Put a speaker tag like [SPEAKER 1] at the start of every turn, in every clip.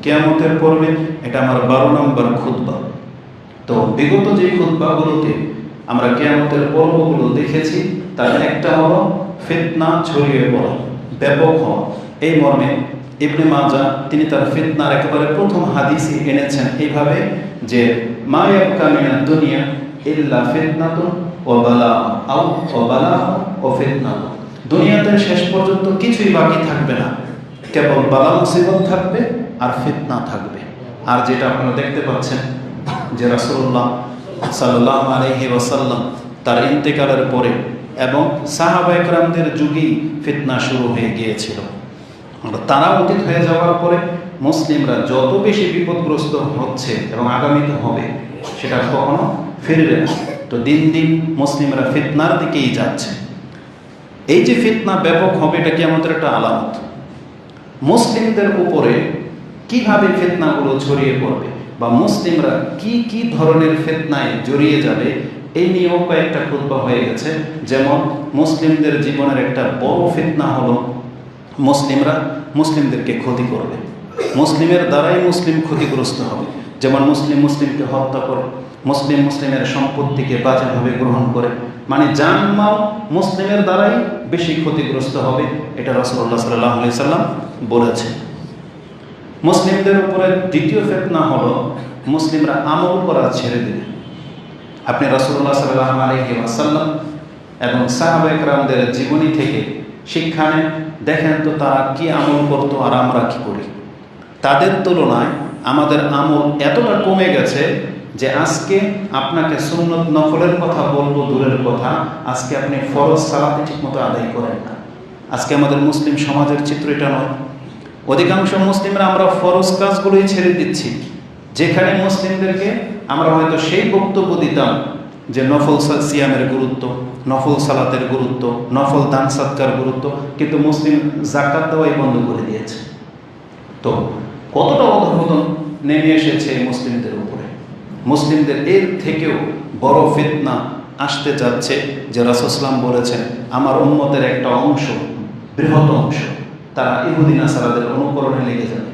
[SPEAKER 1] কিয়ামতের পর্বে এটা আমার 12 নম্বর খুতবা। তো বিগত যে খুতবাগুলোতে আমরা কিয়ামতের পর্বগুলো দেখেছি, তার একটা হলো ফিতনা ছড়িয়ে পড়া, ব্যাপক হওয়া। এই মর্মে ইবনে মাজাহ তিনি তার ফিতনার একেবারে প্রথম হাদিসই এনেছেন এইভাবে যে মা ইয়াবকা মিনাদ দুনিয়া ইল্লা ফিতনাতুন ওয়া বালাআ আও বালাআ ও ফিতনাতুন। দুনিয়াতে শেষ পর্যন্ত কিছুই বাকি থাকবে না, কেবল বালা মুসিবত থাকবে আর ফিতনা থাকবে। আর যেটা আপনারা দেখতে পাচ্ছেন যে রাসূলুল্লাহ সাল্লাল্লাহু আলাইহি ওয়াসাল্লাম তার ইন্তেকালের পরে এবং সাহাবায়ে কেরামদের যুগেই ফিতনা শুরু হয়ে গিয়েছিল। তারা অতীত হয়ে যাওয়ার পরে মুসলিমরা যত বেশি বিপদগ্রস্ত হচ্ছে এবং আগামীতে হবে, সেটা কখনো ফিরবে না। তো দিন দিন মুসলিমরা ফিতনার দিকেই যাচ্ছে। এই যে ফিতনা ব্যাপক হবে, এটা কিয়ামতের একটা আলামত। মুসলিমদের উপরে কিভাবে ফিতনাগুলো ছড়িয়ে পড়বে বা মুসলিমরা কি কি ধরনের ফিতনায় জড়িয়ে যাবে, এই নিয়েও কয়েকটা খুতবা হয়ে গেছে। যেমন মুসলিমদের জীবনের একটা বড় ফিতনা হলো মুসলিমরা মুসলিমদেরকে ক্ষতি করবে, মুসলিমের দ্বারাই মুসলিম ক্ষতিগ্রস্ত হবে। যেমন মুসলিমকে হত্যা করে, মুসলিমের সম্পত্তিকে বাজেভাবে গ্রহণ করে, মানে জানমাল মুসলিমের দ্বারাই বেশি ক্ষতিগ্রস্ত হবে। এটা রাসূলুল্লাহ সাল্লাল্লাহু আলাইহি সাল্লাম বলেছে। মুসলিমদের উপরে দ্বিতীয় ফিতনা হলো মুসলিমরা আমল করা ছেড়ে দেবে। আপনি রাসূলুল্লাহ সাল্লাল্লাহু আলাইহি ওয়াসাল্লাম এবং সাহাবায়ে কেরামদের জীবনী থেকে শিক্ষা নেন, দেখেন তো তারা কি আমল করতো আর আমরা কি করি। তাদের তুলনায় আমাদের আমল এতটা কমে গেছে যে আজকে আপনাকে সুন্নত নফলের কথা বলবো দূরের কথা, আজকে আপনি ফরজ সালাত ঠিকমতো আদায় করেন না। আজকে আমাদের মুসলিম সমাজের চিত্র এটা নয়। অধিকাংশ মুসলিমরা আমরা ফরজ কাজগুলোই ছেড়ে দিচ্ছি, যেখানে মুসলিমদেরকে আমরা হয়তো সেই বক্তব্য দিতাম যে নফল সিয়ামের গুরুত্ব, নফল সালাতের গুরুত্ব, নফল দান সাদকার গুরুত্ব, কিন্তু মুসলিম যাকাত দেওয়াই বন্ধ করে দিয়েছে। তো কতটা অধঃপতন নেমে এসেছে মুসলিমদের উপরে। মুসলিমদের এর থেকেও বড় ফিতনা আসতে যাচ্ছে যে রাসূল সাল্লাল্লাহু আলাইহি ওয়াসাল্লাম বলেছেন, আমার উম্মতের একটা অংশ, বৃহৎ অংশ, তারা ইহুদি নাসারাদের অনুকরণে লেগে যাবে।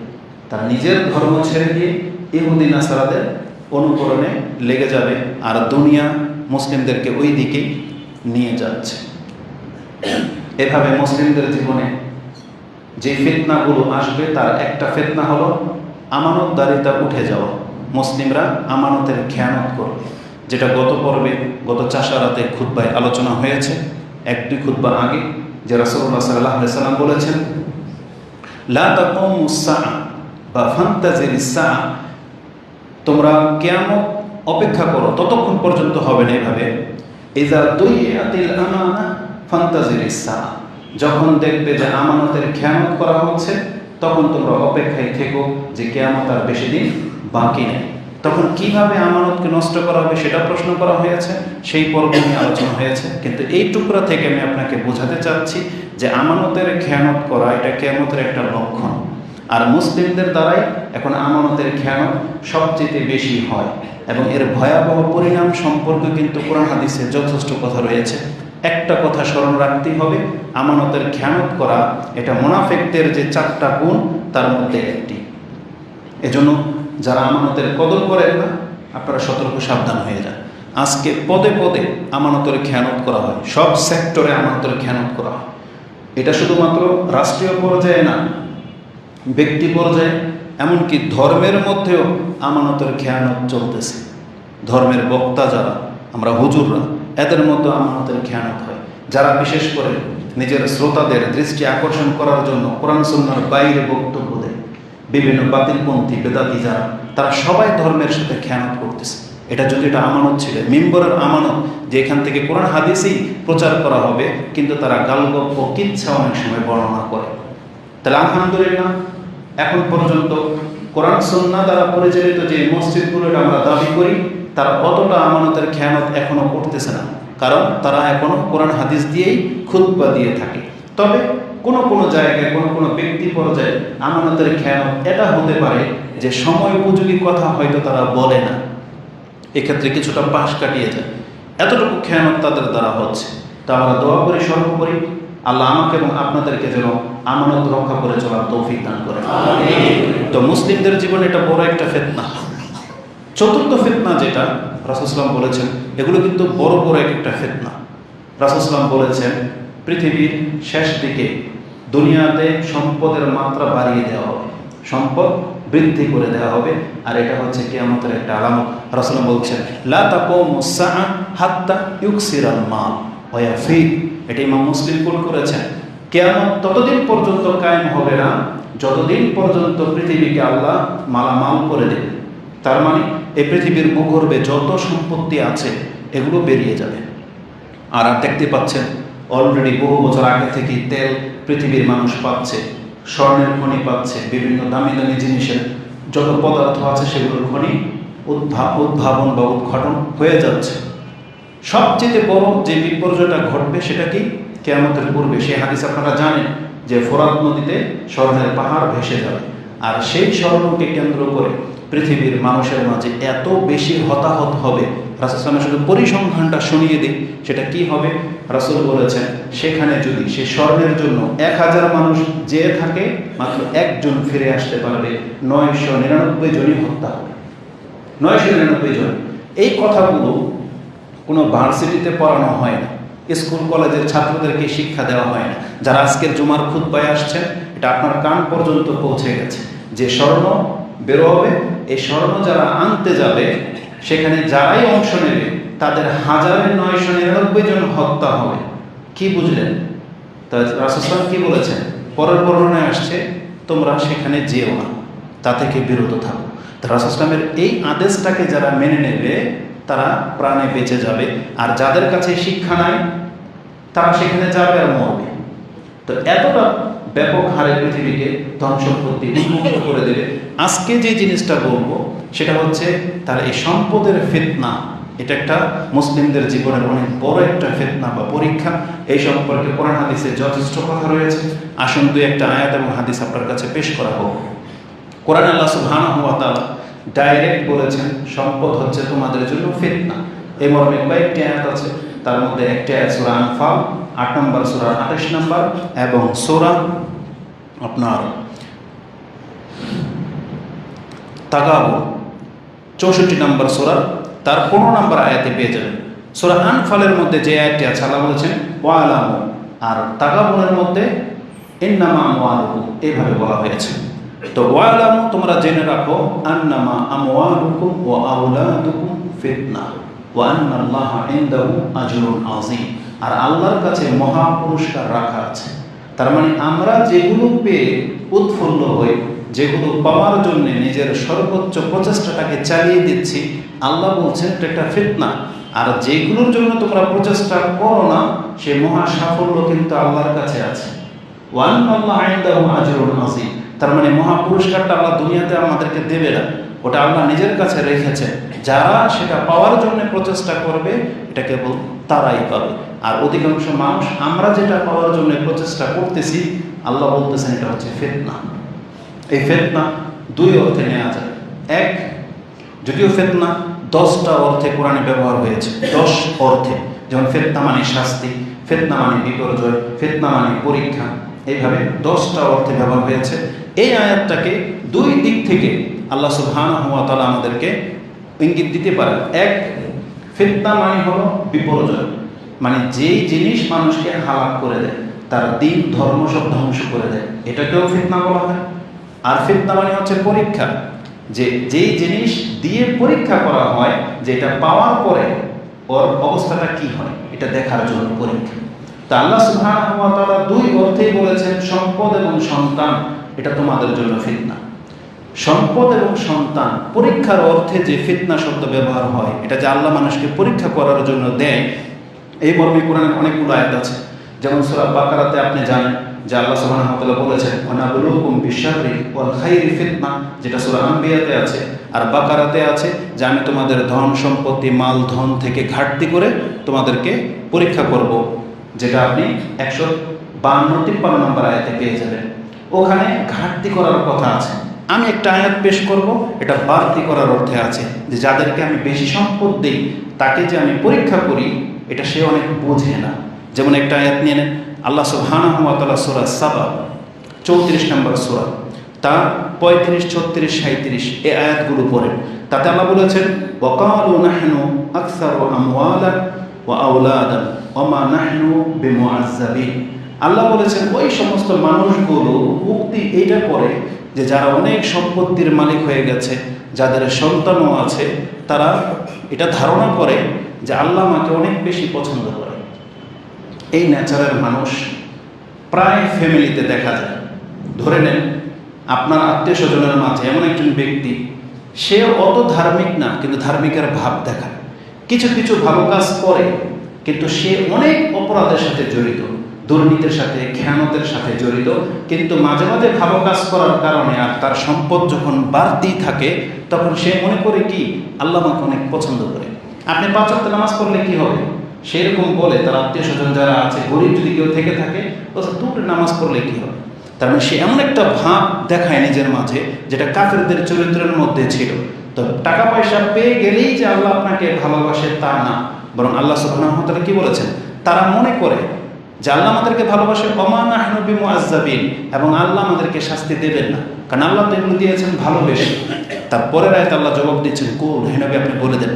[SPEAKER 1] তারা নিজের ধর্ম ছেড়ে দিয়ে ইহুদি নাসারাদের অনুকরণে লেগে যাবে, আর দুনিয়া মুসলিমদেরকে ওই দিকেই নিয়ে যাচ্ছে। এভাবে মুসলিমদের জীবনে যে ফিতনাগুলো আসবে, তার একটা ফিতনা হলো আমানতদারিতা উঠে যাওয়া। মুসলিমরা আমানতের খেয়ানত করবে, যেটা গত পর্বে, গত চাষারাতে খুতবায় আলোচনা হয়েছে। 1-2 খুতবা আগে যে রাসূলুল্লাহ সাল্লাল্লাহু আলাইহি ওয়াসাল্লাম বলেছেন, লা তাকুমুস সাআ বা ফান্তাজিরিস সাআ, তোমরা কিয়ামত অপেক্ষা করো, ততক্ষণ পর্যন্ত হবে না এভাবে। ইযা দুইয়াতিল আমানা ফান্তাজিরিস সাআ, যখন দেখবে যে আমানতের খেয়ানত করা হচ্ছে, তখন তোমরা অপেক্ষায় থেকো যে কিয়ামত আর বেশি দিন বাকি নেই। তখন কিভাবে আমানতকে নষ্ট করা হবে সেটা প্রশ্ন করা হয়েছে, সেই পর্ব নিয়ে আলোচনা হয়েছে। কিন্তু এই টুকরা থেকে আমি আপনাকে বোঝাতে চাচ্ছি যে আমানতের খেয়ানত করা এটা কিয়ামতের একটা লক্ষণ। আর মুসলিমদের দ্বারাই এখন আমানতের খেয়ানত সবচেয়ে বেশি হয়, এবং এর ভয়াবহ পরিণাম সম্পর্কে কিন্তু কোরআন হাদিসে যথেষ্ট কথা রয়েছে। একটা কথা স্মরণ রাখতেই হবে, আমানতের খেয়ানত করা এটা মুনাফিকদের যে 4টা গুণ তার মধ্যে একটি। এজন্য যারা আমানতের কদর করেন না, আপনারা সতর্ক সাবধান হয়ে যান। আজকে পদে পদে আমানতের খেয়ানত করা হয়, সব সেক্টরে আমানতের খেয়ানত করা হয়। এটা শুধুমাত্র রাষ্ট্রীয় পর্যায়ে না, ব্যক্তি পর্যায়ে, এমনকি ধর্মের মধ্যেও আমানতের খেয়ানত চলতেছে। ধর্মের বক্তা যারা, আমরা হুজুররা, এদের মধ্যে আমানতের খেয়ানত হয়। যারা বিশেষ করে নিজের শ্রোতাদের দৃষ্টি আকর্ষণ করার জন্য কোরআন সুন্নাহর বাইরে বক্তব্য দেয়, বিভিন্ন বাতিলপন্থী বেদাতি যারা, তারা সবাই ধর্মের সাথে খেয়ানত করতেছে। এটা যদি এটা আমানত ছিল, মিম্বরের আমানত, যে এখান থেকে কোরআন হাদিসেই প্রচার করা হবে, কিন্তু তারা গালগপ্প কিচ্ছা অনেক সময় বর্ণনা করে। তাহলে আলহামদুলিল্লাহ, এখন পর্যন্ত কোরআন সুন্নাহ দ্বারা পরিচালিত যে মসজিদগুলো আমরা দাবি করি, তারা অতটা আমানতের খেয়ানত এখনও করতেছে না, কারণ তারা এখনও কোরআন হাদিস দিয়েই খুতবা দিয়ে থাকে। তবে কোনো জায়গায় কোনো ব্যক্তি পর্যায়ে আমানতের খেয়ানত এটা হতে পারে যে সময় উপযোগী কথা হয়তো তারা বলে না, এক্ষেত্রে কিছুটা পাশ কাটিয়ে যায়, এতটুকু খেয়ানত তাদের দ্বারা হচ্ছে। তা আমরা দোয়া করি সর্বোপরি আল্লাহ আমাকে এবং আপনাদেরকে যেন আমানত রক্ষা করে চলার তৌফিক দান করে। তো মুসলিমদের জীবনে এটা বড় একটা ফিতনা। চতুর্থ ফিতনা যেটা রাসূল সাল্লাল্লাহু আলাইহি ওয়াসাল্লাম বলেছেন, এগুলো কিন্তু বড় বড় একটা ফিতনা। রাসূল সাল্লাল্লাহু আলাইহি ওয়াসাল্লাম বলেছেন পৃথিবীর শেষ দিকে দুনিয়াতে সম্পদের মাত্রা বাড়িয়ে দেওয়া হবে, সম্পদ বৃদ্ধি করে দেওয়া হবে, আর এটা হচ্ছে কিয়ামতের একটা আলামত। রাসূল বলছেন লা তাকুমুস সাআ হাত্তা ইউকসিরাল মাল ওয়া ইয়াফিদ। এটা ইমাম মুসলিম কোট করেছেন। কিয়ামত ততদিন পর্যন্ত কায়েম হবে না যতদিন পর্যন্ত পৃথিবীকে আল্লাহ মালামাল করে দেবে। তার মানে এই পৃথিবীর ভূগর্ভে যত সম্পত্তি আছে এগুলো বেরিয়ে যাবে। আর দেখতে পাচ্ছেন অলরেডি বহু বছর আগে থেকেই তেল পৃথিবীর মানুষ পাচ্ছে, স্বর্ণের খনি পাচ্ছে, বিভিন্ন দামি দামি জিনিসের যত পদার্থ আছে সেগুলোর খনি উদ্ভাবন বা উদ্ঘাটন হয়ে যাচ্ছে। সবচেয়ে বড় যে বিপর্যয়টা ঘটবে সেটা কি? কিয়ামতের পূর্বে। সেই হাদিস আপনারা জানেন যে ফোরাত নদীতে স্বর্ণের পাহাড় ভেসে যাবে, আর সেই স্বর্ণকে কেন্দ্র করে পৃথিবীর মানুষের মাঝে এত বেশি হতাহত হবে। রাসূল সাল্লাল্লাহু আলাইহি ওয়াসাল্লাম শুধু পরিসংখ্যানটা শুনিয়ে দিই, সেটা কি হবে? রাসূল বলেছেন সেখানে যদি সে স্বর্ণের জন্য 1000 মানুষ যে থাকে, মাত্র একজন ফিরে আসতে পারবে, 999 জনই হত্যা হবে। 999 জন। এই কথাগুলো কোনো ভার্সিটিতে পড়ানো হয় না, স্কুল কলেজের ছাত্রদেরকে শিক্ষা দেওয়া হয় না। যারা আজকের জুমার খুতবায় আসছেন, এটা আপনার কান পর্যন্ত পৌঁছে গেছে যে স্বর্ণ বেরো হবে। এই স্বর্ণ যারা আনতে যাবে সেখানে যারাই অংশ নেবে তাদের 1999 জন হত্যা হবে। কি বুঝলেন? তা রাসূল সাল্লাল্লাহু আলাইহি ওয়াসাল্লাম কি বলেছেন? পরের বর্ণনায় আসছে তোমরা সেখানে যেও না, তা থেকে বিরত থাকো। রাসূল সাল্লাল্লাহু আলাইহি ওয়াসাল্লামের এই আদেশটাকে যারা মেনে নেবে তারা প্রাণে বেঁচে যাবে, আর যাদের কাছে শিক্ষা নাই তারা সেখানে যাবে আর মরবে। তো এতটা ব্যাপক হারে পৃথিবীকে ধন সম্পত্তি উন্মুক্ত করে দেবে। আজকে যে জিনিসটা বলবো সেটা হচ্ছে তার এই সম্পদের ফিতনা। এটা একটা মুসলিমদের জীবনের অনেক বড় একটা ফিতনা বা পরীক্ষা। এই সম্পর্কে কোরআন হাদিসে যথেষ্ট কথা রয়েছে। আসুন দুই একটা আয়াত এবং হাদিস আপনার কাছে পেশ করা হোক। কোরআন আল্লাহ সুবহানাহু ওয়া তাআলা ডাইরেক্ট বলেছেন সম্পদ হচ্ছে তোমাদের জন্য ফিতনা। এই মর্মে কয়েকটি আয়াত আছে, তার মধ্যে একটি আয়াত সূরা আনফাল 8 নম্বর, সূরা 28 নম্বর এবং সূরা আপনার তাগাবুন 64 নম্বর সূরা তার 15 নম্বর আয়াতে পেয়ে যাবেন। সূরা আনফালের মধ্যে যে আয়াতটি আছে আল্লাহ বলেছেন ওয়ালামু, আর তাগাবুনের মধ্যে ইন্নামা আমওয়ালুকুম এইভাবে বলা হয়েছে। তো ওয়ালামু তোমরা জেনে রাখো আন্নামা আমওয়ালুকুম ওয়া আওলাদুকুম ফিতনা ওয়া আন্নাল্লাহা ইনদাহু আজরুন আযীম। আর আল্লাহর কাছে মহা পুরস্কার রাখা আছে। তার মানে আমরা যেগুলো পেয়ে উৎফুল্ল হই, যেগুলো পাওয়ার জন্য নিজের সর্বোচ্চ প্রচেষ্টাটাকে চালিয়ে দিচ্ছি, আল্লাহ বলছেন এটা একটা ফিতনা। আর যেগুলোর জন্য তোমরা প্রচেষ্টা করো না সে মহা সাফল্য কিন্তু আল্লাহর কাছে আছে। ওয়া আন্নাল্লাহা ইনদাহু আজরুন আযীম। তার মানে মহা পুরস্কারটা আল্লাহ দুনিয়াতে আমাদেরকে দেবে না, ওটা আল্লাহ নিজের কাছে রেখেছে। যারা সেটা পাওয়ার জন্য প্রচেষ্টা করবে এটা কেবল তারাই পাবে। আর অধিকাংশ মানুষ আমরা যেটা পাওয়ার জন্য প্রচেষ্টা করতেছি আল্লাহ বলতেছেন এটা হচ্ছে ফিতনা। এই ফিতনা দুই অর্থে নেওয়া যায়। এক, যদিও ফিতনা 10টা অর্থে কোরআনে ব্যবহার হয়েছে, 10 অর্থে, যেমন ফিতনা মানে শাস্তি, ফিতনা মানে বিপর্যয়, ফিতনা মানে পরীক্ষা, এইভাবে 10টা অর্থে ব্যবহার হয়েছে। এই আয়াতটাকে দুই দিক থেকে আল্লাহ সুবহানাহু ওয়া তাআলা আমাদেরকে ইঙ্গিত দিতে পারেন। এক, ফিতনা মানে হলো বিপর্যয়, মানে যেই জিনিস মানুষকে হালাক করে দেয়, তার দিন ধর্ম সব ধ্বংস করে দেয়, এটাকেও ফিতনা বলা হয়। আর ফিতনা মানে হচ্ছে পরীক্ষা, যে যেই জিনিস দিয়ে পরীক্ষা করা হয়, যেটা পাওয়ার পরে ওর অবস্থাটা কি হয় এটা দেখার জন্য পরীক্ষা। তা আল্লাহ সুবহানাহু ওয়া তাআলা দুই অর্থেই বলেছেন সম্পদ এবং সন্তান এটা তোমাদের জন্য ফিতনা। সম্পদ এবং সন্তান পরীক্ষার অর্থে যে ফিতনা শব্দ ব্যবহার হয়, এটা যে আল্লাহ মানুষকে পরীক্ষা করার জন্য দেয়, এই মর্মে কোরআনের অনেকগুলো আয়াত আছে। যেমন সূরা বাকারাতে আপনি জানেন যে আল্লাহ সুবহানাহু ওয়া তাআলা বলেছেন ওয়ানাবলুকুম বিশাররি ওয়াল খাইরি ফিতনা, যেটা সূরা আম্বিয়াতে আছে। আর বাকারাতে আছে যে আমি তোমাদের ধন সম্পত্তি মাল ধন থেকে ঘাটতি করে তোমাদেরকে পরীক্ষা করব, যেটা আপনি 152-53 নম্বর আয়াতে পেয়ে যাবেন। ওখানে ঘাটতি করার কথা আছে। আমি একটা আয়াত পেশ করব, এটা বাড়তি করার অর্থে আছে, যে যাদেরকে আমি বেশি সম্পদ দিই তাকে যে আমি পরীক্ষা করি এটা সে অনেক বোঝে না। যেমন একটা আয়াত নিয়ে নেন, আল্লাহ সুবহানাহু ওয়া তাআলা সূরা সাবা 34 নম্বর সূরা, তার 35, 36, 37 এই আয়াতগুলো পড়েন। তাতে আল্লাহ বলেছেন, ওয়াকালু নাহনু আকসারু আমওয়ালান ওয়া আওলাদান ওয়া মা নাহনু বিমুআজ্জাবিন। আল্লাহ বলেছেন ওই সমস্ত মানুষগুলো উক্তি এইটা করে যে যারা অনেক সম্পত্তির মালিক হয়ে গেছে, যাদের সন্তানও আছে, তারা এটা ধারণা করে যে আল্লাহ আমাকে অনেক বেশি পছন্দ করে। এই ন্যাচারাল মানুষ প্রায় ফ্যামিলিতে দেখা যায়। ধরে নেন আপনার আত্মীয় স্বজনের মাঝে এমন একজন ব্যক্তি, সে অত ধার্মিক না, কিন্তু ধার্মিকের ভাব দেখায়, কিছু কিছু ভালো কাজ করে, কিন্তু সে অনেক অপরাধের সাথে জড়িত, দুর্নীতির সাথে, খেয়ানতের সাথে জড়িত, কিন্তু মাঝে মাঝে ভালো কাজ করার কারণে আর তার সম্পদ যখন বাড়তি থাকে তখন সে মনে করে কি আল্লাহ আমাকে অনেক পছন্দ করে। আপনি 5 ওয়াক্ত নামাজ পড়লে কি হবে, সেরকম বলে তার আত্মীয় স্বজন যারা আছে, গরিব যদি কেউ থেকে থাকে, বলছে 2 নামাজ পড়লে কি হবে। তার মানে সে এমন একটা ভাব দেখায় নিজের মাঝে যেটা কাফেরদের চরিত্রের মধ্যে ছিল। তো টাকা পয়সা পেয়ে গেলেই যে আল্লাহ আপনাকে ভালোবাসে তা না, বরং আল্লাহ সুবহানাহু ওয়া তাআলা কি বলেছেন, তারা মনে করে যে আল্লাহ আমাদেরকে ভালোবাসে, ওমা নাহনু বিমুআজ্জাবিন, এবং আল্লাহ আমাদেরকে শাস্তি দেবেন না, কারণ আল্লাহ তো এগুলো দিয়েছেন ভালোবেসে। তারপরের আয়াতে আল্লাহ জবাব দিচ্ছেন, কুল, হে নবী আপনি বলে দেন,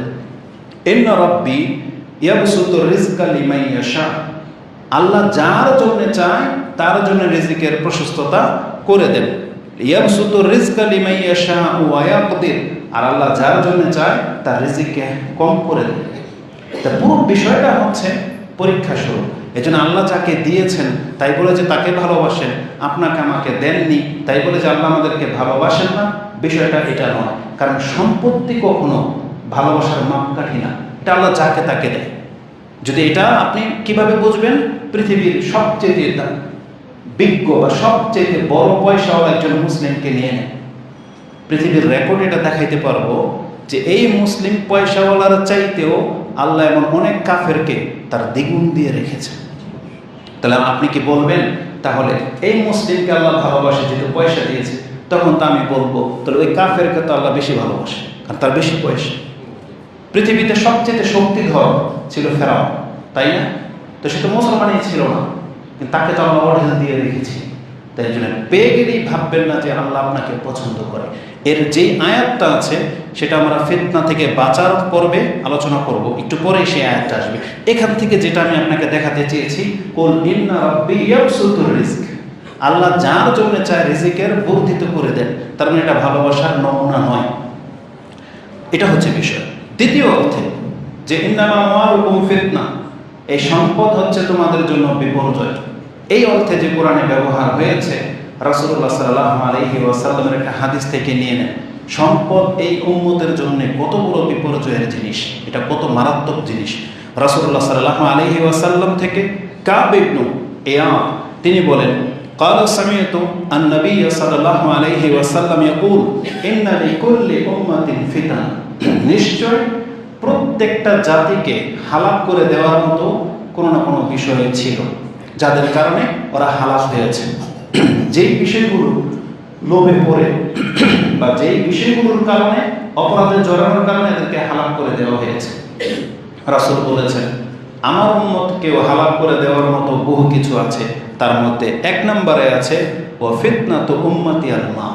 [SPEAKER 1] ইন্না রাব্বি ইয়াবসুতু রিজকা লিমান ইয়াশা, আল্লাহ যার জন্য চায় তার জন্য রিজিকের প্রশস্ততা করে দেন। ইয়াবসুতু রিজকা লিমান ইয়াশা ওয়া ইয়াকদির, আর আল্লাহ যার জন্য চায় তার রিজিককে কম করে দেন। তা পুরো বিষয়টা হচ্ছে পরীক্ষা শুরু। এজন্য আল্লাহ যাকে দিয়েছেন তাই বলে যে তাকে ভালোবাসেন, আপনাকে আমাকে দেননি তাই বলে যে আল্লাহ আমাদেরকে ভালোবাসেন না, বিষয়টা এটা নয়। কারণ সম্পত্তি কখনো ভালোবাসার মাপকাঠি না, এটা আল্লাহ যাকে তাকে দেয়। যদি এটা আপনি কিভাবে বুঝবেন, পৃথিবীর সবচেয়ে বিজ্ঞ বা সবচেয়ে বড় পয়সাওয়ালা একজন মুসলিমকে নিয়ে নেন, পৃথিবীর রেকর্ড এটা দেখাইতে পারবো যে এই মুসলিম পয়সাওয়ালার চাইতেও আল্লাহ এমন অনেক কাফেরকে তার দ্বিগুণ দিয়ে রেখেছেন। তাহলে আপনি কি বলবেন তাহলে এই মুসলিমকে আল্লাহ ভালোবাসে যেহেতু পয়সা দিয়েছে, তখন তো আমি বলবো তাহলে ওই কাফেরকে তো আল্লাহ বেশি ভালোবাসে কারণ তার বেশি পয়সা। পৃথিবীতে সবচেয়ে শক্তিধর ছিল ফেরাউন, তাই না? তো সে তো মুসলমানই ছিল না, কিন্তু তাকে তো আল্লাহ অর্ডার দিয়ে রেখেছি। তাই জন্য পেয়ে গেলেই ভাববেন না যে আল্লাহ আপনাকে পছন্দ করে। এর যেই আয়াতটা আছে সেটা আমরা ফিতনা থেকে বাঁচার পর্বে আলোচনা করব, একটু পরে সেই আয়াতটা আসবে। এখান থেকে যেটা আমি আপনাকে দেখাতে চেয়েছি, কুল ইন্না রাব্বি ইয়াবসুতুর রিজক, আল্লাহ যার জন্য চায় রিজিকের বর্ধিত করে দেন। তার মানে এটা ভালোবাসার নমুনা নয়, এটা হচ্ছে বিষয়। দ্বিতীয় অর্থে যে ইন্নামা আমওয়ালুকুম ফিতনা, এই সম্পদ হচ্ছে তোমাদের জন্য বিপর্যয়, এই অর্থে যে কোরআনে ব্যবহার হয়েছে, রাসূলুল্লাহ সাল্লাল্লাহু আলাইহি ওয়াসাল্লামের একটা হাদিস থেকে নিয়ে নেন। সম্পদ এই উম্মতের জন্য কত বড় বিপর্যয়ের জিনিস, এটা কত মারাত্মক জিনিস। রাসূলুল্লাহ সাল্লাল্লাহু আলাইহি ওয়াসাল্লাম থেকে কাব ইবনে ইয়াদ তিনি বলেন, قال سمعت النبي صلى الله عليه وسلم يقول ان لكل امه فتن, নিশ্চয় প্রত্যেকটা জাতিকে হালাক করে দেওয়ার মতো কোনো না কোনো বিষয় ছিল যাদের কারণে ওরা হালাক হয়েছে। যেই বিষয়গুলো লোভে পড়ে বা যেই বিষয়গুলোর কারণে অপরাধে জড়ানোর কারণে এদেরকে হালাক করে দেওয়া হয়েছে। রাসূল বলেছেন আমার উম্মতকেও হালাক করে দেওয়ার মতো বহু কিছু আছে, তার মধ্যে 1 নম্বরে আছে ওয়া ফিতনাতু উম্মতি আল-মা,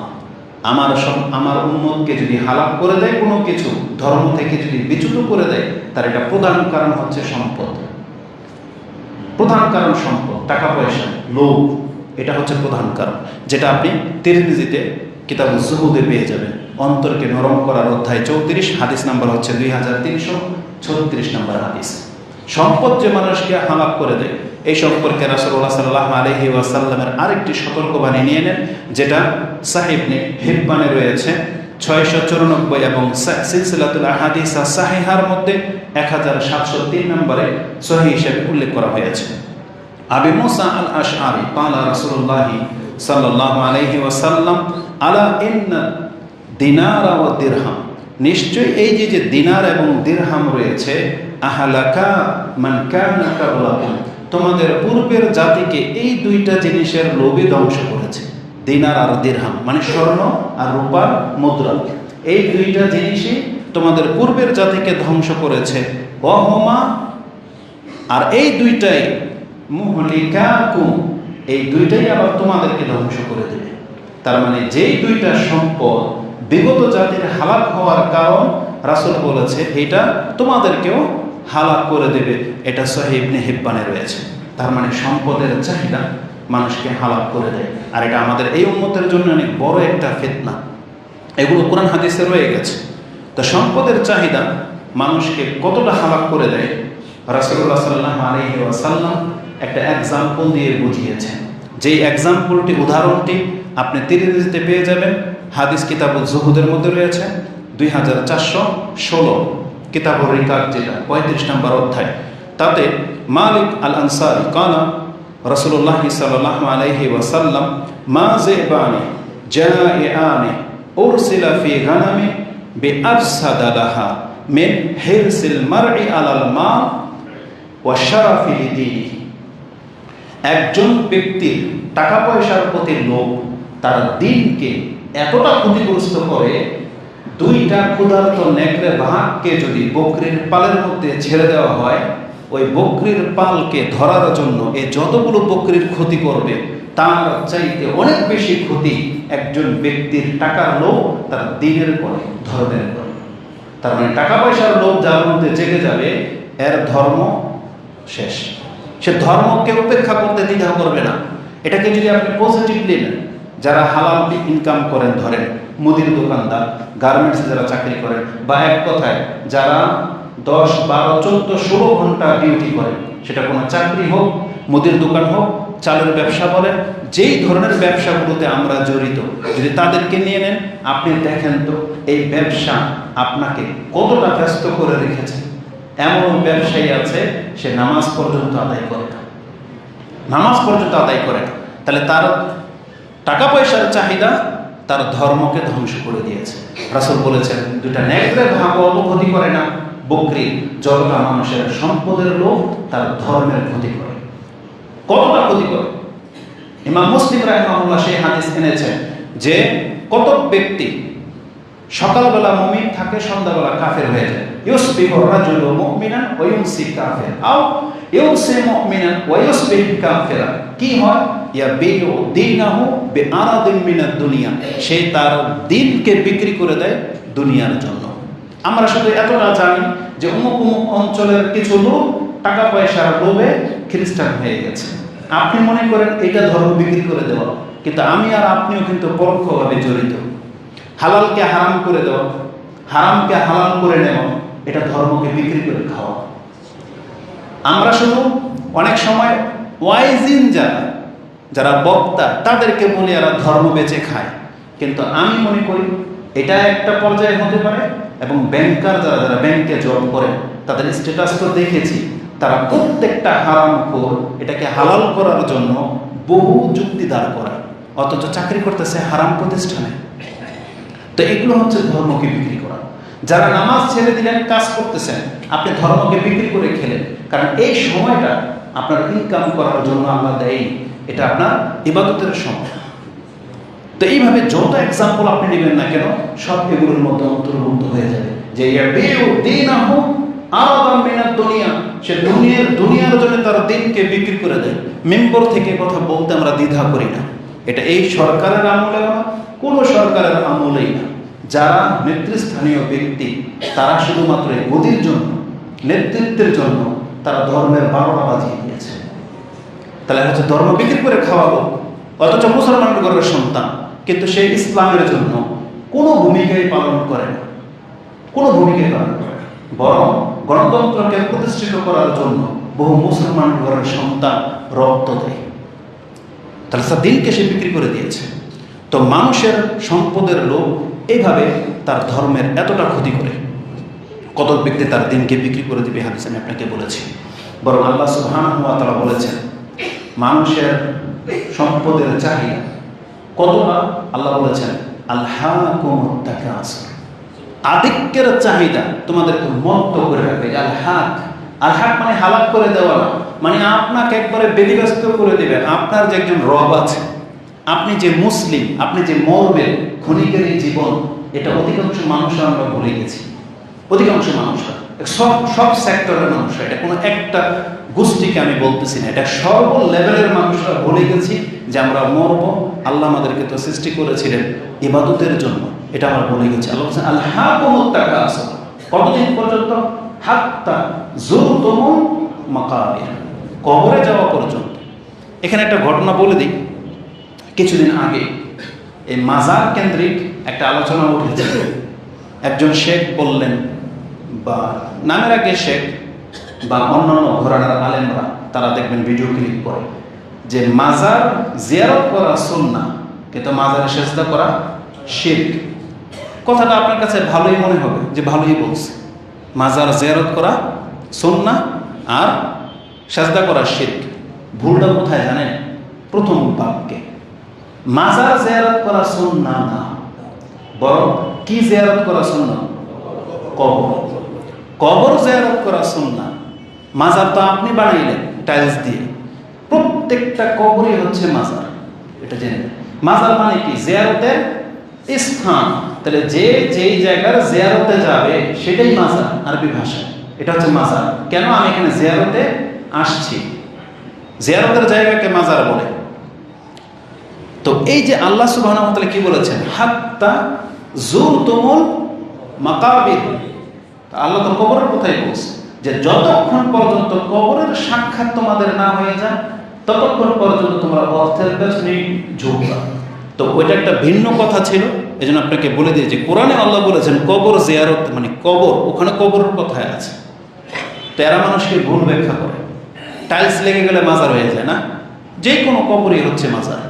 [SPEAKER 1] আমার উম্মতকে যদি হালাক করে দেয় কোনো কিছু, ধর্ম থেকে যদি বিচ্যুত করে দেয়, তার এটা প্রধান কারণ হচ্ছে সম্পদ। প্রধান কারণ সম্পদ, টাকা পয়সা, লোভ, এটা হচ্ছে প্রধান কারণ, যেটা আপনি তিরমিজিতে কিতাবুজ যুহুদে পেয়ে যাবেন। অন্তরকে নরম করার অধ্যায় 34, হাদিস নাম্বার হচ্ছে 2336 নম্বর হাদিস। সম্পদ যে মানুষকে হালাক করে দেয় এই সম্পর্কে রাসূলুল্লাহ সাল্লাল্লাহু আলাইহি ওয়াসাল্লামের আরেকটি সতর্কবাণী নিয়ে নেন, যেটা সাহিহ ইবনে হিব্বানে রয়েছে 694 এবং সিলসিলাতুল আহাদিস সাহিহার মধ্যে 1703 নম্বরে সহিহ হিসেবে উল্লেখ করা হয়েছে। আবু মুসা আল আশআরী قال রাসূলুল্লাহ সাল্লাল্লাহু আলাইহি ওয়াসাল্লাম আলা ইন্না দিনার ওয়া দিরহাম, নিশ্চয় এই যে দিনার এবং দিরহাম রয়েছে, আহলাকা মান কানা ক্বাবলাকুম, তোমাদের পূর্বের জাতিকে এই দুইটা জিনিসের লোভে ধ্বংস করেছে। দিনার আর দিরহাম মানে স্বর্ণ আর রূপার মুদ্রা, এই দুইটা জিনিসই তোমাদের পূর্বের জাতিকে ধ্বংস করেছে। ওয়াহুমা, আর এই দুইটাই মুহলিকাকুম, এই দুইটাই আবার তোমাদেরকে ধ্বংস করে দেবে। তার মানে যেই দুইটা সম্পদ বিগত জাতির হালাক হওয়ার কারণ, রাসূল বলেছে এটা তোমাদেরকেও হালাক করে দেবে। এটা সহিহ ইবনে হিব্বানে রয়েছে। তার মানে সম্পদের চাহিদা মানুষকে হালাক করে দেয়। আর এটা আমাদের এই উম্মতের জন্য অনেক বড় একটা ফিতনা। এগুলো কোরআন হাদিসে রয়ে গেছে। তো সম্পদের চাহিদা মানুষকে কতটা হালাক করে দেয়, রাসূলুল্লাহ সাল্লাল্লাহু আলাইহি ওয়াসাল্লাম একটা এক্সাম্পল দিয়ে বুঝিয়েছেন। যেই এক্সাম্পলটি, উদাহরণটি আপনি তিরমিজিতে পেয়ে যাবেন, হাদিস কিতাবুল জুহুদের মধ্যে রয়েছে 2416 কিতাবুর রিকাব, যেটা 35 নম্বর অধ্যায়। তাতে মালিক আল আনসারী কানা রাসূলুল্লাহ সাল্লাল্লাহু আলাইহি ওয়াসাল্লাম মা যিবানি জাইআনি উরসিলা ফি গানামি বিআফসাদা লাহা মিন হিরসিল মারই আলাল মাল ওয়া শারাফি লিদীনিহি। একজন ব্যক্তির টাকা পয়সার প্রতি লোভ তার দিনকে এতটা ক্ষতিগ্রস্ত করে, দুইটা ক্ষুধার্ত নেকড়ে বাঘকে যদি বকরির পালের মধ্যে ছেড়ে দেওয়া হয়, ওই বকরির পালকে ধরার জন্য এ যতগুলো বকরির ক্ষতি করবে তার চাইতে অনেক বেশি ক্ষতি একজন ব্যক্তির টাকার লোভ তার দিনের করে, ধর্মের করে। তার মানে টাকা পয়সার লোভ যার মধ্যে জেগে যাবে, এর ধর্ম শেষ। সে ধর্মকে উপেক্ষা করতে দ্বিধা করবে না। এটাকে যদি আপনি পজিটিভলি নেন, যারা হালাল ইনকাম করেন, ধরেন মুদির দোকানদার, গার্মেন্টসে যারা চাকরি করেন, বা এক কথায় যারা 10, 12, 14, 16 ঘন্টা ডিউটি করেন, সেটা কোনো চাকরি হোক, মুদির দোকান হোক, চালের ব্যবসা বলেন, যেই ধরনের ব্যবসাগুলোতে আমরা জড়িত, যদি তাদেরকে নিয়ে নেন, আপনি দেখেন তো এই ব্যবসা আপনাকে কতটা ব্যস্ত করে রেখেছে। এমন ব্যবসায়ী আছে, সে নামাজ পর্যন্ত আদায় করে না, নামাজ পর্যন্ত আদায় করে না। তাহলে তার টাকা পয়সার চাহিদা তার ধর্মকে ধ্বংস করে দিয়েছে। রাসূল বলেছেন, দুইটা নেকড়ে ভাগ ক্ষতি করে না বকরি, যতটা মানুষের সম্পদের লোভ তার ধর্মের ক্ষতি করে। কতটা ক্ষতি করে? ইমাম মুসলিম রাহিমাহুল্লাহ সেই হাদিস এনেছেন যে কত ব্যক্তি সকালবেলা মুমিন থাকে, সন্ধ্যাবেলা কাফের হয়ে যায়। ইউসবিহু রাজুলু মুমিনান ওয়া ইউমসি কাফির, আও ইউমসি মুমিনান ওয়া ইউসবিহু কাফিরা। কি হয়? ইয়াবিউ দীনাহু বিআরাদিন মিনাদ দুনিয়া, সে তার দিনকে বিক্রি করে দেয় দুনিয়ার জন্য। আমরা শুধু এতটা জানি যে অমুক অমুক অঞ্চলের কিছু লোক টাকা পয়সার লোভে খ্রিস্টান হয়ে গেছে। আপনি মনে করেন এটা ধর্ম বিক্রি করে দেওয়া, কিন্তু আমি আর আপনিও কিন্তু পরোক্ষভাবে জড়িত। হালালকে হারাম করে দেওয়া, হারামকে হালাল করে নেওয়া, এটা ধর্মকে বিক্রি করে খাওয়া। আমরা শুধু অনেক সময় ওয়াইজিন যারা বক্তা, তাদেরকে বলি এরা ধর্ম বেচে খায়, কিন্তু আমি মনে করি এটা একটা পর্যায়ে হতে পারে। এবং ব্যাংকার যারা ব্যাংকে জব করে, তাদের স্ট্যাটাস তো দেখেছি, তারা প্রত্যেকটা হারামখোর এটাকে হালাল করার জন্য বহু যুক্তি দাঁড় করায়, অথচ চাকরি করতেছে হারাম প্রতিষ্ঠানে। তো এগুলো হচ্ছে ধর্মকে বিক্রি করা। যারা নামাজ ছেড়ে দিলেন, কাজ করতেছেন, আপনি ধর্মকে বিক্রি করে খেলেন, কারণ এই সময়টা আপনার ইনকাম করার জন্য আল্লাহ দেয়, এটা আপনার ইবাদতের সময়। তো এইভাবে যত এক্সাম্পল আপনি নেবেন না কেন, সব এগুলোর মধ্যে অন্তর্ভুক্ত হয়ে যাবে। যে সে দুনিয়ার জন্য তার দিনকে বিক্রি করে দেয়। মেম্বর থেকে কথা বলতে আমরা দ্বিধা করি না। এটা এই সরকারের আমলেও না, কোনো সরকারের আমলেই না। যারা নেতৃস্থানীয় ব্যক্তি, তারা শুধুমাত্র এই গদির জন্য, নেতৃত্বের জন্য তারা ধর্মের 12টা বাজিয়ে দিয়েছে। তাহলে হচ্ছে ধর্ম বিক্রি করে খাওয়াবো, অথচ মুসলমান ঘরের সন্তান, কিন্তু সে ইসলামের জন্য কোনো ভূমিকাই পালন করে না, কোনো ভূমিকাই পালন করে না। বরং গণতন্ত্রকে প্রতিষ্ঠিত করার জন্য বহু মুসলমান ঘরের সন্তান রক্ত দেয়। তাহলে তার দিনকে সে বিক্রি করে দিয়েছে। তো মানুষের সম্পদের লোভ এইভাবে তার ধর্মের এতটা ক্ষতি করে। কত ব্যক্তি তার দিনকে বিক্রি করে দিবে, হাদিস আমি আপনাকে বলেছি। বরং আল্লাহ সুবহানাহু ওয়া তাআলা বলেছেন, মানুষের সম্পদের চাহিদা কতটা, আল্লাহ বলেছেন আলহাকুমুত তাকাসুর, আধিক্যের চাহিদা তোমাদেরকে মত্ত করে রাখবে। আলহাক মানে হালাক করে দেওয়া না, মানে আপনাকে একবারে বেদিগ্রস্ত করে দেবে। আপনার যে একজন রব আছে, আপনি যে মুসলিম, আপনি যে মরবেন, ক্ষণিকের এই জীবন, এটা অধিকাংশ মানুষ আমরা ভুলে গেছি। অধিকাংশ মানুষরা সব সব সেক্টরের মানুষ, এটা কোনো একটা গোষ্ঠীকে আমি বলতেছি না, এটা সর্ব লেভেলের মানুষরা ভুলে গেছি যে আমরা মরবো। আল্লাহ আমাদেরকে তো সৃষ্টি করেছিলেন ইবাদতের জন্য, এটা আমরা ভুলে গেছি। আল্লাহ বলছেন আলহাকুমুত তাকাসুর, কতদিন পর্যন্ত? হাত্তা যুরতুমুল মাকাবির, কবরে যাওয়া পর্যন্ত। এখানে একটা ঘটনা বলে দিই। কিছুদিন আগে এই মাজার কেন্দ্রিক একটা আলোচনা উঠেছে। একজন শেখ বললেন, বা নামের আগে শেখ বা অন্যান্য ঘরানার আলেমরা, তারা দেখবেন ভিডিও ক্লিপ করে যে মাজার জিয়ারত করা সুন্নাহ, কিন্তু মাজারে সেজদা করা শিরক। কথাটা আপনার কাছে ভালোই মনে হবে যে ভালোই বলছে, মাজার জিয়ারত করা সুন্নাহ আর সেজদা করা শিরক। ভুলটা কোথায় জানেন? প্রথম বাক্যে। মাজার জিয়ারত করা সুন্নাহ না, বরং কি জিয়ারত করা সুন্নাহ? কবর। কবর জিয়ারত করা সুন্নাহ। মাজার তো আপনি বানাইলেন টাইলস দিয়ে, প্রত্যেকটা কবরই হচ্ছে মাজার, এটা জেনে। মাজার মানে কি? জিয়ারতের স্থান। তাহলে যে যেই জায়গার জিয়ারতে যাবে সেটাই মাজার আরবি ভাষায়, এটা হচ্ছে মাজার। কেন আমি এখানে জিয়ারতে আসছি, জিয়ারতের জায়গাকে মাজার বলে। তো এই যে আল্লাহ সুবহানাহু ওয়া তাআলা কি বলেছেন, হাত্তা যুরতুমুল মাকাবির, আল্লাহ তো কবরের কথাই বলছে যে যতক্ষণ পর্যন্ত কবরের সাক্ষাৎ তোমাদের না হয়ে যায় ততক্ষণ পর্যন্ত তোমরা অর্থের পেছনে ঝুঁকবা। তো ওইটা একটা ভিন্ন কথা ছিল, এই জন্য আপনাকে বলে দিই যে কোরআনে আল্লাহ বলেছেন কবর জিয়ারত মানে কবর, ওখানে কবরের কথাই আছে। তো এরা মানুষকে ভুল ব্যাখ্যা করে, টাইলস লেগে গেলে মাজার হয়ে যায় না, যে কোনো কবরই হচ্ছে মাজার।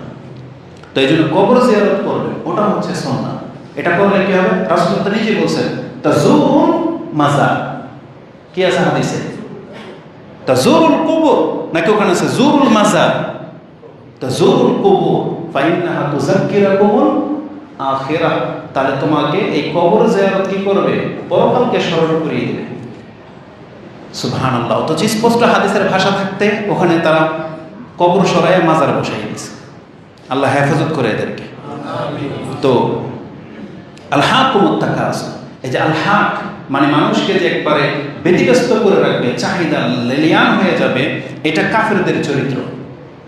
[SPEAKER 1] তো এই জন্য কবর জিয়ারত করবে, ওটা হচ্ছে সুন্নাহ। এটা করলে কি হবে? রাসূল তো নিজে বলছেন তাজুরুল মাজার, কি আছে হাদিসে? তাজুরুল কুবুর, নাকি ওখানে আছে জুরুল মাজার? তাজুরুল কুবুর ফাইন্নাহা তুযাক্কিরুকুমুল আখিরাহ, তাহলে তোমাকে এই কবর জিয়ারত কি করবে? পরকালকে স্মরণ করিয়ে দেবে। সুবহানাল্লাহ। তো স্পষ্ট হাদিসের ভাষা থাকতে ওখানে তারা কবর সরাইয়া মাজার বসাই দিয়েছে। আল্লাহ হেফাজত করে এদেরকে। তো আলহাকুমুত তাকাসুর, এই যে আলহাক মানে মানুষকে যে একবারে ব্যতিব্যস্ত করে রাখবে, চাহিদা লেলিয়ান হয়ে যাবে, এটা কাফেরদের চরিত্র।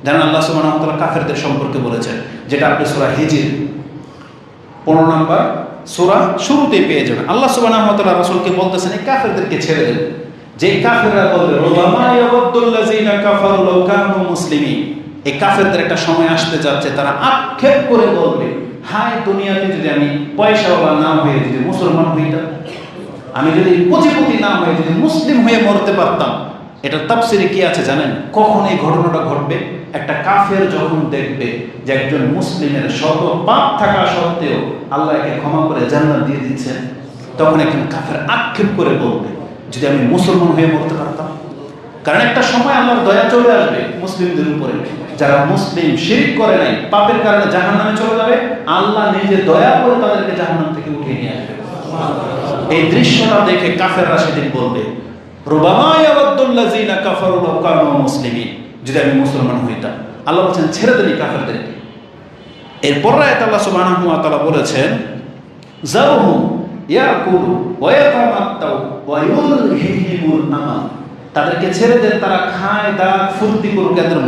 [SPEAKER 1] যেন আল্লাহ সুবহানাহু ওয়া তাআলা কাফেরদের সম্পর্কে বলেছেন, যেটা আপনি সূরা হিজর 15 নম্বর সূরা শুরুতেই পেয়ে যাবেন। আল্লাহ সুবহানাহু ওয়া তাআলা রাসূলকে বলতেছেন এই কাফেরদেরকে ছেড়ে দেন। যে কাফেররা বলবে রুবামা ইয়াওয়াদ্দুল্লাযিনা কাফারু লাউ কানু মুসলিমিন, এই কাফেরদের একটা সময় আসতে যাচ্ছে, তারা আক্ষেপ করে বলবে, হায় দুনিয়াতে যদি আমি পয়সাওয়ালা না হয়ে যদি মুসলমান হইতাম, আমি যদি কোটিপতি না হয়ে যদি মুসলিম হয়ে মরতে পারতাম। এটা তাফসিরে কি আছে জানেন? কখন এই ঘটনাটা ঘটবে? একটা কাফের যখন দেখবে যে একজন মুসলিমের শত পাপ থাকা সত্ত্বেও আল্লাহ একে ক্ষমা করে জান্নাত দিয়ে দিচ্ছেন, তখন একজন কাফের আক্ষেপ করে বলবে, যদি আমি মুসলমান হয়ে মরতে পারতাম। কারণ একটা সময় আল্লাহর দয়া চলে আসবে মুসলিমদের উপরে, যারা মুসলিম শিরক করে নাই, পাপের কারণে জাহান্নামে চলে যাবে, আল্লাহ নিজে দয়া করে তাদেরকে জাহান্নাম থেকে উঠিয়ে নিয়ে আসবে। এই দৃশ্যটা দেখে কাফেররা সেদিন বলবে রুবামা ইয়াওয়াদ্দুল্লাযিনা কাফারু লাউ কানু মুসলিমিন, যদি আমি মুসলমান হইতাম। আল্লাহ বলেছেন ছেড়ে দেন কাফেরদেরকে। এরপর আয়াত আল্লাহ সুবহানাহু ওয়া তাআলা বলেছেন যারহুম ইয়াকুলু ওয়া ইয়াতামাত্তাউ ওয়া ইউলহিহিমুল আমাল, তাদেরকে ছেড়ে দেন, তারা খায় দায় ফুর্তি করুক, এদের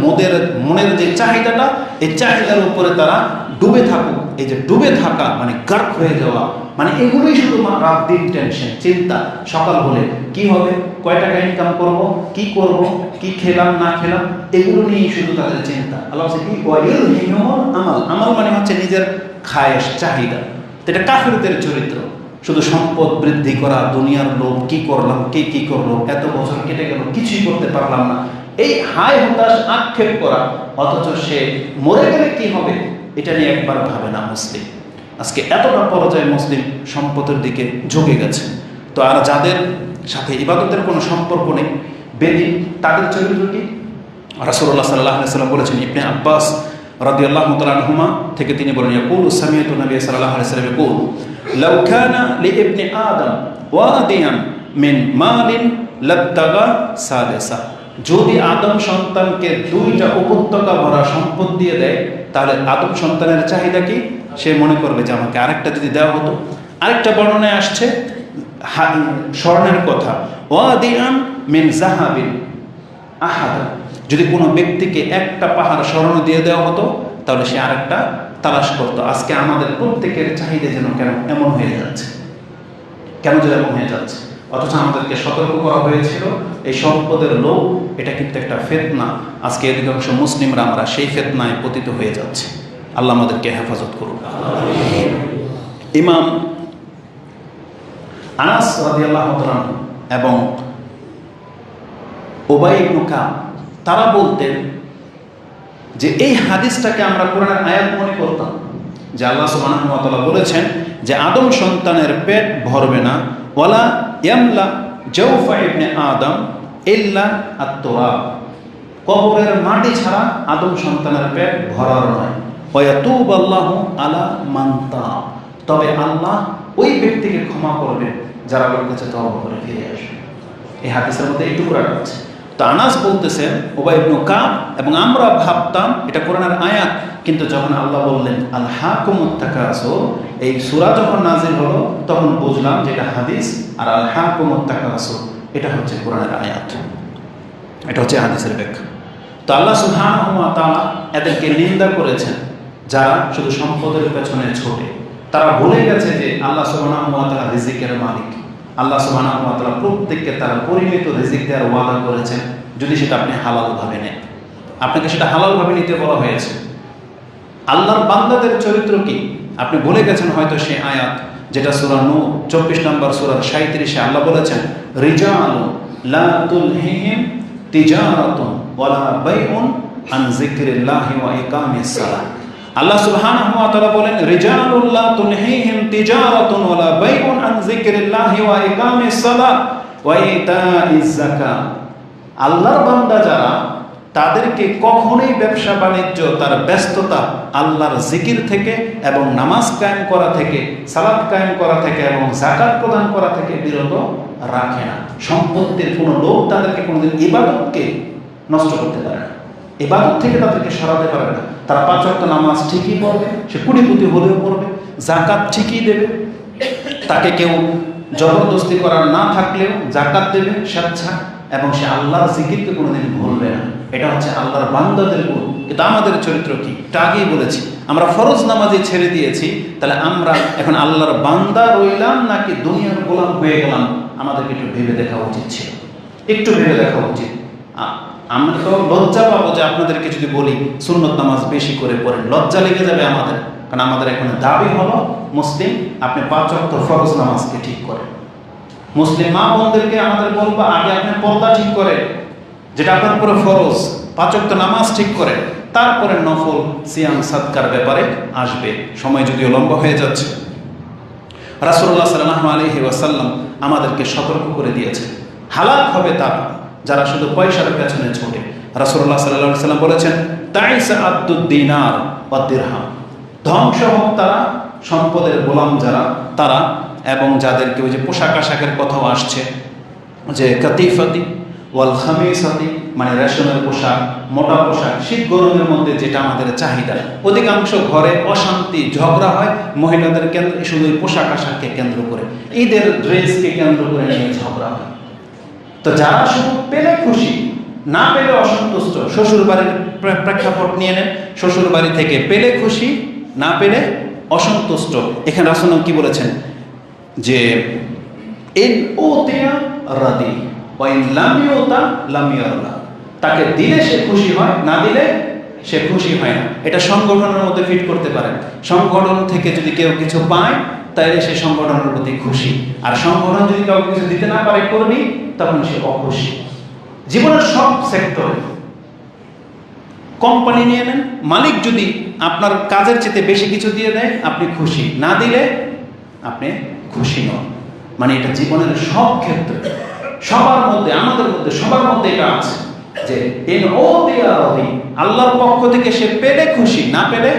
[SPEAKER 1] মনের যে চাহিদাটা, এই চাহিদার উপরে তারা ডুবে থাকুক। এই যে ডুবে থাকা মানে গার্ক হয়ে যাওয়া, মানে এগুলোই শুধু রাত দিন টেনশন, চিন্তা। সকাল হলে কি হবে, কয় টাকা ইনকাম করব, কি করব, কি খেলাম না খেলাম, এগুলো নিয়েই শুধু তাদের চিন্তা। আল্লাহ বলছে কি ওয়াইলহিমুল আমাল, আমাল মানে হচ্ছে নিজের খায়েশ চাহিদা। তো এটা কাফেরদের চরিত্র, শুধু সম্পদ বৃদ্ধি করা, দুনিয়ার লোভ, কি করলাম, কে কি করলো, এত বছর কেটে গেল কিছুই করতে পারলাম না, এই হায় হতাশ আক্ষেপ করা। অথচ সে মরে গেলে কি হবে এটা নিয়ে একবার ভাবে না মুসলিম। আজকে এতটা পর্যায়ে মুসলিম সম্পদের দিকে ঝুঁকে গেছে। তো আর যাদের সাথে ইবাদতের কোনো সম্পর্ক নেই, বেদিন, তাদের চরিত্র কি? রাসূলুল্লাহ সাল্লাল্লাহু আলাইহি ওয়াসাল্লাম বলেছেন, ইবনে আব্বাস রাদিয়াল্লাহু তাআলা আনহুমা থেকে তিনি বলেন, ইয়াকুলু সামিআতু নবী সাল্লাল্লাহু আলাইহি ওয়াসাল্লাম ইয়াকুল লাউ কানা লিইবনি আদম ওয়াদিয়ান মিন মালিন লাবতাগা সালিসা, যদি আদম সন্তানকে 2টা উপত্যকা ভরা সম্পদ দিয়ে দেয়, তাহলে আদম সন্তানের চাহিদা কি? সে মনে করবে যে আমাকে আরেকটা যদি দেওয়া হতো। আরেকটা বর্ণনায় আসছে স্বর্ণের কথা, ওয়াদিআন মিন যাহাবিন আহাদা, যদি কোনো ব্যক্তিকে একটা পাহাড় স্বর্ণ দিয়ে দেওয়া হতো তাহলে সে আরেকটা তালাশ করতো। আজকে আমাদের প্রত্যেকের চাহিদা যেন কেন এমন হয়ে যাচ্ছে, কেন যেন এমন হয়ে যাচ্ছে, অথচ আমাদেরকে সতর্ক করা হয়েছিল এই সম্পদের লোভ এটা কিন্তু একটা ফিতনা। আজকে অধিকাংশ মুসলিমরা আমরা সেই ফিতনায় পতিত হয়ে যাচ্ছে। আল্লাহ আমাদেরকে হেফাজত করুন। ইমাম আনাস রাদিয়াল্লাহু তাআলা এবং উবাই ইবনে কাব তারা বলতেন যে এই হাদিসটাকে আমরা কোরআনের আয়াত মনে করতাম যে আল্লাহ সুবহানাহু ওয়া তাআলা বলেছেন যে আদম সন্তানের পেট ভরবে না, ওয়ালা ইয়ামলা জাওফা ইবনে আদম ইল্লা আত-তুরাব, কবরের মাটি ছাড়া আদম সন্তানের পেট ভরার নয়, ওয়া ইয়াতুবুল্লাহু আলা মান তাব, তবে আল্লাহ ওই ব্যক্তিকে ক্ষমা করবে যারা ওর কাছে তওবা করে ফিরে আসবে। এই হাদিসের মধ্যে এই টুকরাটা আছে। তো আনাস বলতেছেন উবাই ইবনে কাব এবং আমরা ভাবতাম এটা কোরআনের আয়াত, কিন্তু যখন আল্লাহ বললেন আল হাকুমুত তাকাসুর, এই সূরা যখন নাজিল হলো তখন বুঝলাম যে এটা হাদিস, আর আল হাকুমুত তাকাসুর এটা হচ্ছে কোরআনের আয়াত, এটা হচ্ছে হাদিসের ব্যাখ্যা। তো আল্লাহ সুবহানাহু ওয়া তাআলা এদেরকে নিন্দা করেছেন যারা শুধু সম্পদের পেছনে ছোটে। তারা ভুলে গেছে যে আল্লাহ সুবহানাহু ওয়া তাআলা রিজিকের মালিক। আল্লাহ সুবহানাহু ওয়া তাআলা প্রত্যেককে তারা পরিমিত রিজিক দেওয়ার ওয়াদা করেছেন, যদি সেটা আপনি হালালভাবে নেন। আপনাকে সেটা হালালভাবে নিতে বলা হয়েছে। আল্লাহর বান্দাদের চরিত্র কি আপনি ভুলে গেছেন হয়তো সেই আয়াত, যেটা সূরা নূর 24 নম্বর সূরার 37-এ আল্লাহ বলেছেন রিজালুন লা তুলহিহিম তিজারাতুন ওয়ালা বাইউন আন যিকরিল্লাহি ওয়া ইকামিস সালাহ। আল্লাহ সুবহানাহু ওয়া তাআলা বলেন রিজালুন লা তুলহিহিম তিজারাতুন ওয়ালা বাইউন আন যিকরিল্লাহি ওয়া ইকামিস সালাহ ওয়া ইতাইজ যাকাত। আল্লাহর বান্দা যারা, তাদেরকে কখনোই ব্যবসা বাণিজ্য তার ব্যস্ততা আল্লাহর জিকির থেকে এবং নামাজ কায়েম করা থেকে, সালাত কায়েম করা থেকে এবং যাকাত প্রদান করা থেকে বিরত রাখে না। সম্পত্তির কোনো লোক তাদেরকে কোনোদিন ইবাদতকে নষ্ট করতে পারে না, ইবাদত থেকে তাদেরকে সরাতে পারে না। তারা 5 ওয়াক্ত নামাজ ঠিকই পড়বে, সে কোটিপতি হলেও পড়বে, যাকাত ঠিকই দেবে, তাকে কেউ জবরদস্তি করার না থাকলেও যাকাত দেবে স্বেচ্ছা, এবং সে আল্লাহর জিকিরকে কোনোদিন ভুলবে না। এটা হচ্ছে আল্লাহর বান্দাদের গুণ। কিন্তু আমাদের চরিত্র কি, এটা আগেই বলেছি, আমরা ফরজ নামাজে ছেড়ে দিয়েছি। তাহলে আমরা এখন আল্লাহর বান্দা রইলাম নাকি দুনিয়ার গোলাম হয়ে গেলাম? আমাদেরকে একটু ভেবে দেখা উচিত ছিল, একটু ভেবে দেখা উচিত। আমরা তো লজ্জা পাবো যে আপনাদেরকে যদি বলি সুন্নত নামাজ বেশি করে পড়েন, লজ্জা লেগে যাবে আমাদের। কারণ আমাদের এখন দাবি হলো মুসলিম, আপনি 5 ওয়াক্ত ফরজ নামাজকে ঠিক করেন। মুসলিম মা বোনদেরকে আমাদের বলবো আগে আপনি পর্দা ঠিক করেন, যেটা আপনার উপরে ফরজ, 5 ওয়াক্ত নামাজ ঠিক করেন, তারপরে নফল সিয়াম সাদকার ব্যাপারে আসবে। সময় যদিও লম্বা হয়ে যাচ্ছে। রাসূলুল্লাহ সাল্লাল্লাহু আলাইহি ওয়াসাল্লাম আমাদেরকে সতর্ক করে দিয়েছেন, হালাক হবে তারা যারা শুধু পয়সার পেছনে ছোটে। রাসূলুল্লাহ সাল্লাল্লাহু আলাইহি ওয়াসাল্লাম বলেছেন তাইসা আদ্দুদ দিনার ওয়াদ দিরহাম, ধ্বংস হোক তারা, সম্পদের গোলাম যারা তারা, এবং যাদেরকে ওই যে পোশাক আশাকের কথাও আসছে যে কাতিফাতি ওয়াল খামিসাতি, মানে রেশমের পোশাক, মোটা পোশাক, শীত গরমের মধ্যে যেটা আমাদের চাহিদা। অধিকাংশ ঘরে অশান্তি ঝগড়া হয় মহিলাদের কেন্দ্র, শুধু পোশাক আশাককে কেন্দ্র করে, ঈদের ড্রেসকে কেন্দ্র করে নিয়ে ঝগড়া হয়। তো যারা শুধু পেলে খুশি, না পেলে অসন্তুষ্ট, শ্বশুর বাড়ির প্রেক্ষাপট নিয়ে নেন, শ্বশুর বাড়ি থেকে পেলে খুশি, না পেলে অসন্তুষ্ট। এখানে রাসূল কি বলেছেন যে ইন উতিয়া রাদি ওয়া ইন লাম ইউতা লাম ইয়ারদা, তাকে দিলে সে খুশি হয়, না দিলে সে খুশি হয় না। এটা সংগঠনের মধ্যে ফিট করতে পারে। সংগঠন থেকে যদি কেউ কিছু পায় তাহলে সে সংগঠনের প্রতি খুশি, আর সংগঠন যদি কাউকে কিছু দিতে না পারে কর্মী, তখন সে অখুশি। জীবনের সব সেক্টরে, কোম্পানি নিয়ে নেন, মালিক যদি আপনার কাজের চেয়ে বেশি কিছু দিয়ে দেয় আপনি খুশি, না দিলে আপনি খুশি নন। মানে এটা জীবনের সব ক্ষেত্রে, সবার মধ্যে, আমাদের মধ্যে, সবার মধ্যে এটা আছে যে আল্লাহর পক্ষ থেকে সে পেলে খুশি, না পেলে,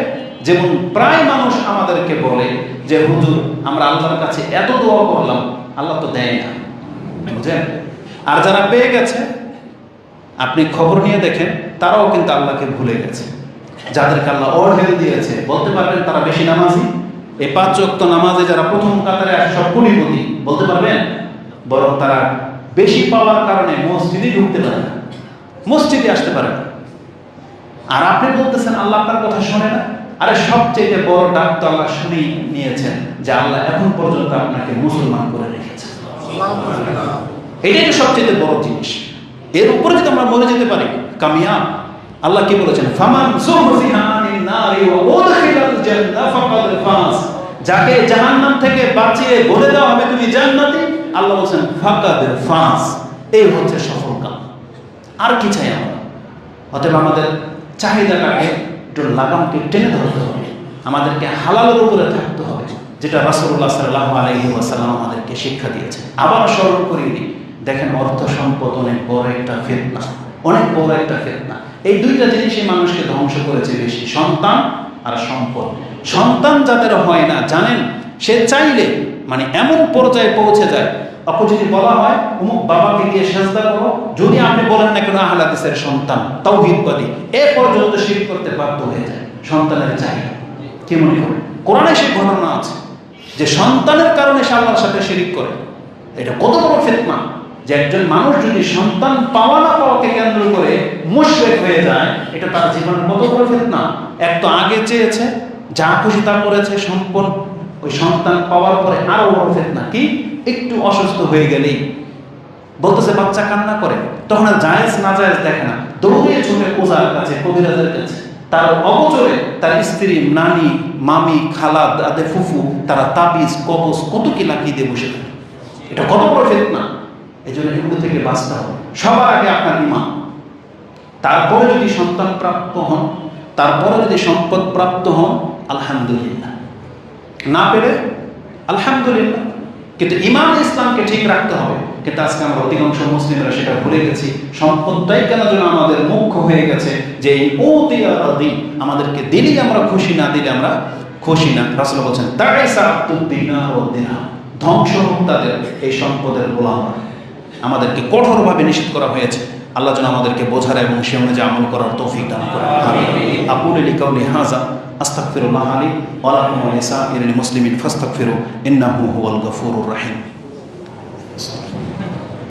[SPEAKER 1] যেমন প্রায় মানুষ আমাদেরকে বলে যে হুজুর আমরা আল্লাহর কাছে এত দোয়া করলাম, আল্লাহ তো দেয় না, বুঝলেন? আর যারা পেয়ে গেছে আপনি খবর নিয়ে দেখেন তারাও কিন্তু আল্লাহকে ভুলে গেছে। যাদেরকে আল্লাহ অঢেল দিয়েছে, বলতে পারবেন তারা বেশি নামাজি? এই 5 ওয়াক্ত নামাজে যারা প্রথম কাতারে আসে সব কোটিপতি, বলতে পারবেন? বরং তারা বেশি পাওয়ার কারণে মসজিদে ঢুকতে পারে না, মসজিদে আসতে পারে না। আর আপনি বলতেছেন আল্লাহ আপনার কথা শোনে না। আরে সবচেয়ে বড় ডাক তো আল্লাহ শুনেই নিয়েছেন, যে আল্লাহ এখন পর্যন্ত আপনাকে মুসলমান করে রেখেছেন। এটাই তো সবচেয়ে বড় জিনিস। এর উপরে যদি আমরা মরে যেতে পারি, কামিয়াব। আল্লাহ কি বলেছেন? ফামান যুহজিহা আনিন নারি ওয়া উদখিলাল জান্নাহ ফাকাদ ফাজ। যাকে জাহান্নাম থেকে বাঁচিয়ে বলে দেওয়া হবে তুমি জান্নাতি, আল্লাহ বলেন ফাকাদ ফাজ, এই হচ্ছে সফল কাম। আর কি চাই আমরা? অতএব আমাদের চাহিদাটাকে একটু লাগামকে টেনে ধরতে হবে, আমাদেরকে হালালের উপরে থাকতে হবে, যেটা রাসূলুল্লাহ সাল্লাল্লাহু আলাইহি ওয়াসাল্লাম আমাদেরকে শিক্ষা দিয়েছে। আবার স্মরণ করিয়ে দিই, দেখেন অর্থ সম্পদ অনেক বড় একটা ফিতনা, অনেক বড় একটা ফিতনা। এই দুইটা জিনিসই মানুষকে ধ্বংস করেছে বেশি, সন্তান আর সম্পদ। সন্তান যাদের হয় না, জানেন, সে চাইলে মানে এমন পর্যায়ে পৌঁছে যায়, আপনি যদি বলা হয় অমুক বাবাকে গিয়ে সেজদা করো, যদি আপনি বলেন না কেন আহলে হাদিসের সন্তান, তাওহীদবাদী, এ পর্যন্ত শিরক করতে বাধ্য হয়ে যায়। সন্তানের চাহিদা কি মনে করেন? কোরআনে সেই ঘটনা আছে যে সন্তানের কারণে সে আল্লাহর সাথে শিরক করে। এটা কত বড় ফিতনা যে একজন মানুষ যদি সন্তান পাওয়া না পাওয়াকে কেন্দ্র করে মুশরিক হয়ে যায়, এটা তার জীবনের কত বড় ফিতনা। এক তো আগে চেয়েছে, যা খুশি তা করেছে সম্পদ, ওই সন্তান পাওয়ার পরে আরো বড় ফিতনা কি, একটু অসুস্থ হয়ে গেলেই বলতেছে বাচ্চা কান্না করে, তখন আর জায়েজ না জায়েজ দেখে না, দৌড়িয়ে ছুটে ওঝার কাছে, কবিরাজের কাছে। তার অগোচরে তার স্ত্রী, নানি, মামি, খালা, দাদে, ফুফু, তারা তাবিজ, কবজ কত কি লাগিয়ে দিয়ে বসে থাকে। এটা কত বড় ফিতনা। এই জন্য এগুলো থেকে বাঁচতে হবে। সবার আগে আপনার ঈমান, তারপরে যদি সন্তান প্রাপ্ত হন, তারপরে যদি সম্পদ প্রাপ্ত হন, আলহামদুলিল্লাহ, না পেরে আলহামদুলিল্লাহ, কিন্তু ঈমান ইসলামকে ঠিক রাখতে হবে। কিন্তু আজকে আমরা অধিকাংশ মুসলিমরা সেটা ভুলে গেছি। সম্পদটাই কেন যেন আমাদের মুখ্য হয়ে গেছে, যে এই ওতিয়ারাদি আমাদেরকে দিলেই আমরা খুশি, না দিলে আমরা খুশি না। রাসূল বলেছেন তাইসা আব্দুদ দিনার ওয়াদ দিরহাম, ধ্বংস হোক তাদের এই সম্পদের গোলামরা। আমাদেরকে কঠোরভাবে নিষেধ করা হয়েছে। আল্লাহ যেন আমাদেরকে বোঝার এবং সে অনুযায়ী আমল করার তৌফিক দান করেন। আকুলু লিকাউলি হাযা আস্তাগফিরুল্লাহ লি ওয়া লাকুম ওয়া লিসাইরিল মুসলিমিন ফাস্তাগফিরু ইন্নাহু হুয়াল গফুরুর রহিম।